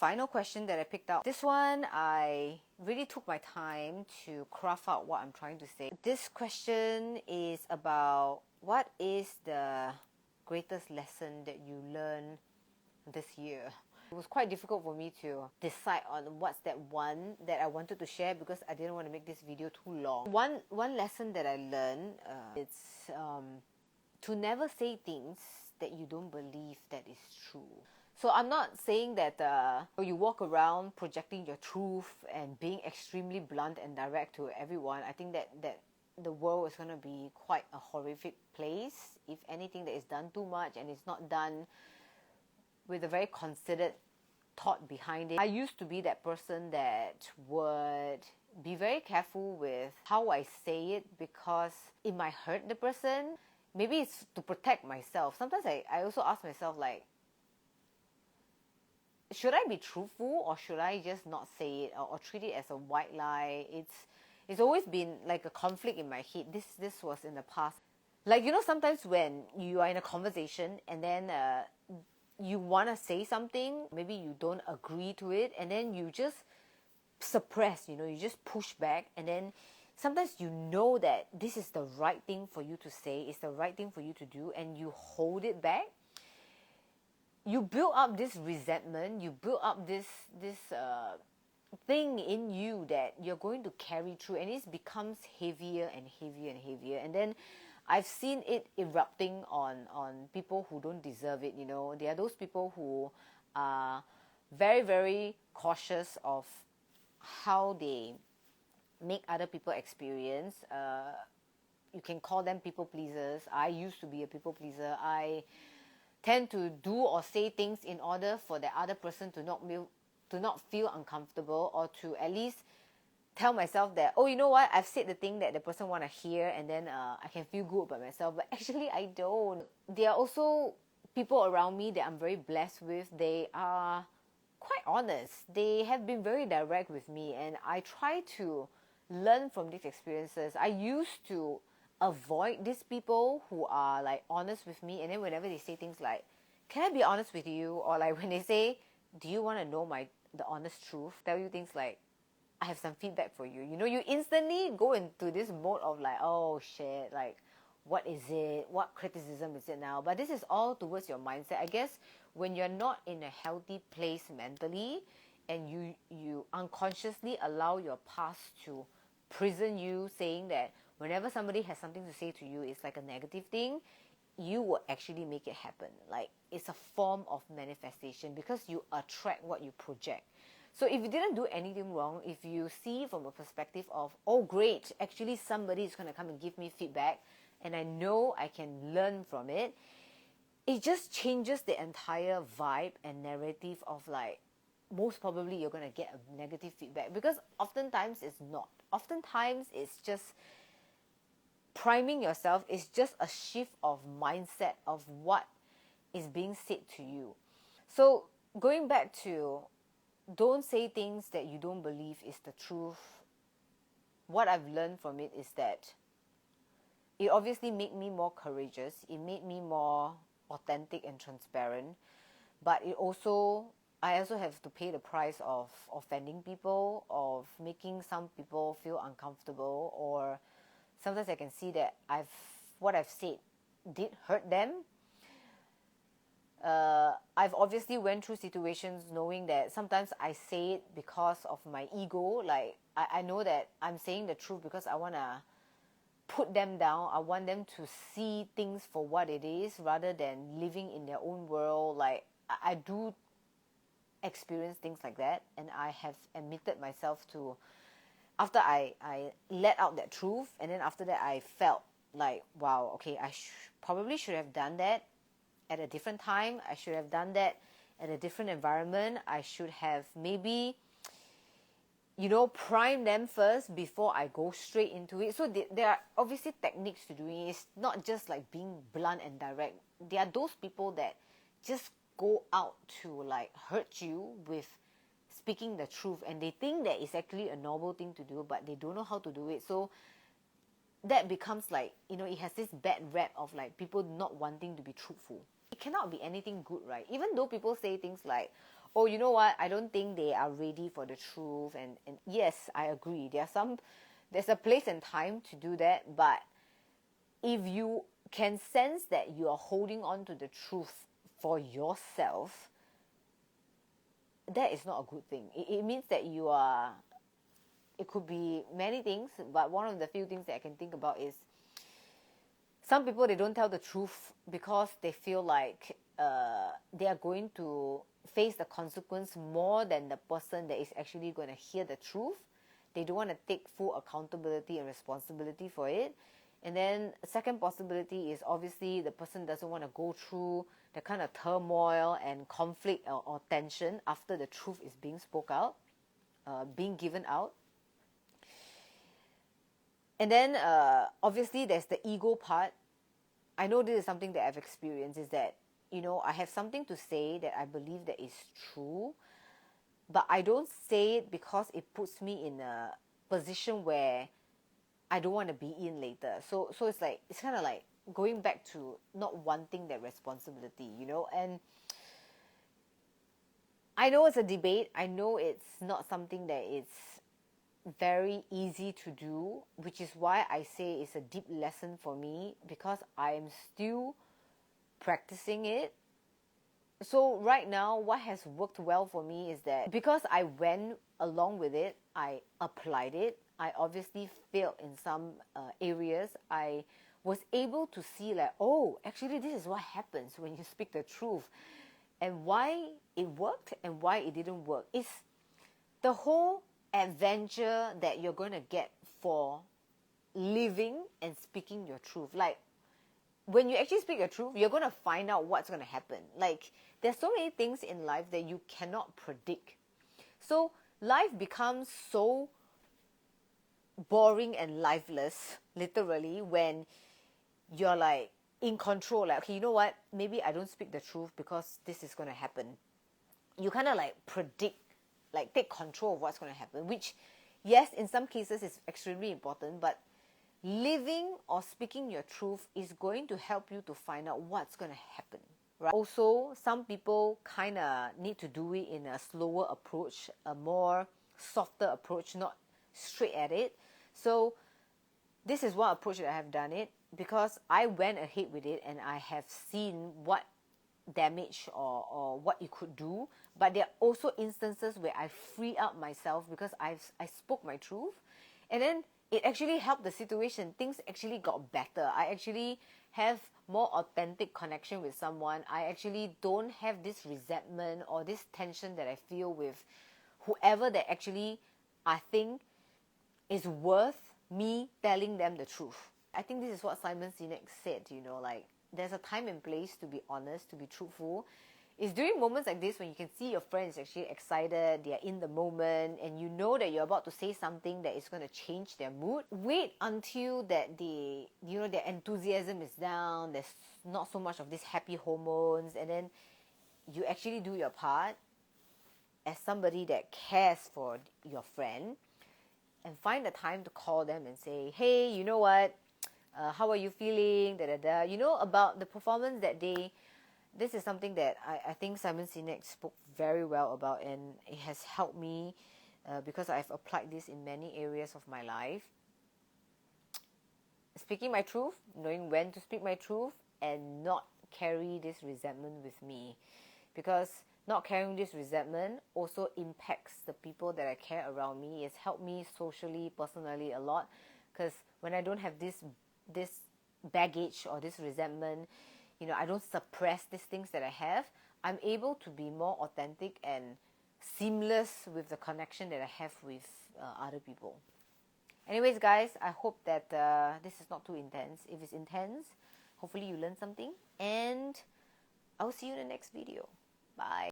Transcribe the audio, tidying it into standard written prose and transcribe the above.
final question that I picked out. This one, I really took my time to craft out what I'm trying to say. This question is about what is the greatest lesson that you learned this year? It was quite difficult for me to decide on what's that one that I wanted to share because I didn't want to make this video too long. One lesson that I learned, it's to never say things that you don't believe that is true. So I'm not saying that you walk around projecting your truth and being extremely blunt and direct to everyone. I think that the world is going to be quite a horrific place if anything that is done too much and it's not done with a very considered thought behind it. I used to be that person that would be very careful with how I say it because it might hurt the person. Maybe it's to protect myself. Sometimes I also ask myself, like, should I be truthful or should I just not say it or treat it as a white lie? It's always been like a conflict in my head. This was in the past. Like, you know, sometimes when you are in a conversation and then you want to say something, maybe you don't agree to it, and then you just suppress, you know, you just push back, and then sometimes you know that this is the right thing for you to say, it's the right thing for you to do, and you hold it back. You build up this resentment, you build up this thing in you that you're going to carry through, and it becomes heavier and heavier and heavier, and then I've seen it erupting on people who don't deserve it, you know. There are those people who are very, very cautious of how they make other people experience. You can call them people pleasers. I used to be a people pleaser. I tend to do or say things in order for the other person to not feel uncomfortable, or to at least tell myself that, oh, you know what, I've said the thing that the person want to hear, and then I can feel good about myself. But actually I don't. There are also people around me that I'm very blessed with. They are quite honest. They have been very direct with me, and I try to learn from these experiences. I used to avoid these people who are like honest with me, and then whenever they say things like, can I be honest with you? Or like when they say, do you want to know the honest truth? Tell you things like, I have some feedback for you. You know, you instantly go into this mode of like, oh shit, like, what is it? What criticism is it now? But this is all towards your mindset. I guess when you're not in a healthy place mentally, and you unconsciously allow your past to prison you, saying that whenever somebody has something to say to you, it's like a negative thing, you will actually make it happen. Like, it's a form of manifestation because you attract what you project. So if you didn't do anything wrong, if you see from a perspective of, oh great, actually somebody is going to come and give me feedback and I know I can learn from it, it just changes the entire vibe and narrative of like, most probably you're going to get a negative feedback, because oftentimes it's not. Oftentimes it's just priming yourself. It's just a shift of mindset of what is being said to you. So going back to, don't say things that you don't believe is the truth. What I've learned from it is that it obviously made me more courageous. It made me more authentic and transparent. But I also have to pay the price of offending people, of making some people feel uncomfortable, or sometimes I can see that what I've said did hurt them. I've obviously went through situations knowing that sometimes I say it because of my ego. Like, I know that I'm saying the truth because I want to put them down. I want them to see things for what it is rather than living in their own world. Like, I do experience things like that, and I have admitted myself to, after I let out that truth, and then after that I felt like, wow, okay, I probably should have done that at a different time. I should have done that at a different environment. I should have maybe, you know, prime them first before I go straight into it. So there are obviously techniques to doing it. It's not just like being blunt and direct. There are those people that just go out to like hurt you with speaking the truth, and they think that it's actually a noble thing to do, but they don't know how to do it. So that becomes like, you know, it has this bad rap of like people not wanting to be truthful. It cannot be anything good, right? Even though people say things like, oh, you know what, I don't think they are ready for the truth. And yes, I agree. There's a place and time to do that, but if you can sense that you are holding on to the truth for yourself, that is not a good thing. It means that you are, it could be many things, but one of the few things that I can think about is some people, they don't tell the truth because they feel like they are going to face the consequence more than the person that is actually going to hear the truth. They don't want to take full accountability and responsibility for it. And then a second possibility is obviously the person doesn't want to go through the kind of turmoil and conflict or tension after the truth is being spoke out, being given out. And then obviously there's the ego part. I know this is something that I've experienced, is that, you know, I have something to say that I believe that is true, but I don't say it because it puts me in a position where I don't want to be in later. So it's like, it's kind of like going back to not wanting that responsibility, you know. And I know it's a debate. I know it's not something that it's very easy to do, which is why I say it's a deep lesson for me, because I'm still practicing it. So right now, what has worked well for me is that because I went along with it, I applied it. I obviously failed in some areas. I was able to see like, oh, actually this is what happens when you speak the truth, and why it worked and why it didn't work. It's the whole adventure that you're going to get for living and speaking your truth. Like, when you actually speak your truth, you're going to find out what's going to happen. Like, there's so many things in life that you cannot predict. So life becomes so boring and lifeless, literally, when you're like in control. Like, okay, you know what, maybe I don't speak the truth because this is going to happen. You kind of like predict, like take control of what's going to happen, which, yes, in some cases is extremely important, but living or speaking your truth is going to help you to find out what's going to happen, right? Also, some people kind of need to do it in a slower approach, a more softer approach, not straight at it. So this is one approach that I have done it, because I went ahead with it and I have seen what damage or what it could do. But there are also instances where I free up myself because I spoke my truth, and then it actually helped the situation. Things actually got better. I actually have more authentic connection with someone. I actually don't have this resentment or this tension that I feel with whoever that actually I think is worth me telling them the truth. I think this is what Simon Sinek said, you know, like, there's a time and place to be honest, to be truthful. It's during moments like this when you can see your friends actually excited, they're in the moment, and you know that you're about to say something that is going to change their mood. Wait until that they, you know, their enthusiasm is down, there's not so much of these happy hormones, and then you actually do your part as somebody that cares for your friend, and find the time to call them and say, hey, you know what, how are you feeling, you know, about the performance that day. This is something that I think Simon Sinek spoke very well about, and it has helped me because I've applied this in many areas of my life. Speaking my truth, knowing when to speak my truth, and not carry this resentment with me, because not carrying this resentment also impacts the people that I care around me. It's helped me socially, personally a lot, because when I don't have this baggage or this resentment, you know, I don't suppress these things that I have, I'm able to be more authentic and seamless with the connection that I have with other people. Anyways, guys, I hope that this is not too intense. If it's intense, hopefully you learn something, and I'll see you in the next video. Bye.